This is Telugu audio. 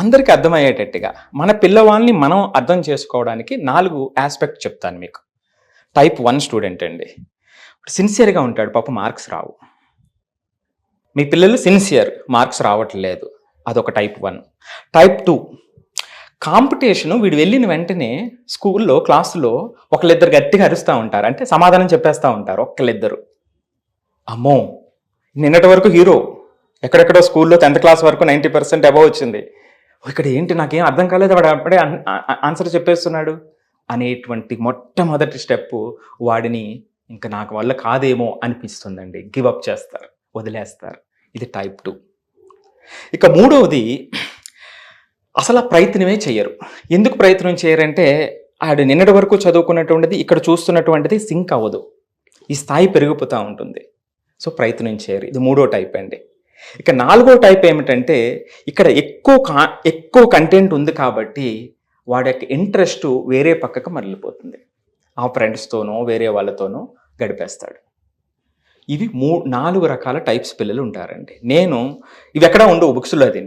అందరికీ అర్థమయ్యేటట్టుగా మన పిల్లవాళ్ళని మనం అర్థం చేసుకోవడానికి 4 ఆస్పెక్ట్ చెప్తాను మీకు. టైప్ 1 స్టూడెంట్ అండి. సిన్సియర్‌గా ఉంటాడు, పాపం మార్క్స్ రావు. మీ పిల్లలు సిన్సియర్, మార్క్స్ రావట్లేదు, అదొక టైప్ 1. టైప్ 2 కాంపిటీషను, వీడు వెళ్ళిన వెంటనే స్కూల్లో క్లాసులో ఒకళ్ళిద్దరు గట్టిగా అరుస్తూ ఉంటారు, అంటే సమాధానం చెప్పేస్తూ ఉంటారు ఒకళ్ళిద్దరు. అమ్మో, నిన్నటి వరకు హీరో, ఎక్కడెక్కడో స్కూల్లో 10th క్లాస్ వరకు 90% అబవ్ వచ్చింది, ఇక్కడ ఏంటి నాకేం అర్థం కాలేదు, వాడు అప్పుడే ఆన్సర్ చెప్పేస్తున్నాడు అనేటువంటి మొట్టమొదటి స్టెప్ వాడిని ఇంకా నాకు వల్ల కాదేమో అనిపిస్తుందండి, గివ్ అప్ చేస్తారు, వదిలేస్తారు. ఇది టైప్ 2. ఇక మూడవది, అసలు ఆ ప్రయత్నమే చేయరు. ఎందుకు ప్రయత్నం చేయరంటే ఆడు నిన్నటి వరకు చదువుకున్నటువంటిది ఇక్కడ చూస్తున్నటువంటిది సింక్ అవ్వదు, ఈ స్థాయి పెరిగిపోతూ ఉంటుంది, సో ప్రయత్నం చేయరు. ఇది మూడో టైప్ అండి. ఇక నాలుగో టైప్ ఏమిటంటే, ఇక్కడ ఎక్కువ కంటెంట్ ఉంది కాబట్టి వాడి యొక్క ఇంట్రెస్ట్ వేరే పక్కకు మరలిపోతుంది, ఆ ఫ్రెండ్స్తోనో వేరే వాళ్ళతోనో గడిపేస్తాడు. ఇవి 4 రకాల టైప్స్ పిల్లలు ఉంటారండి. నేను ఇవి ఎక్కడా ఉండవు బుక్స్లో, అది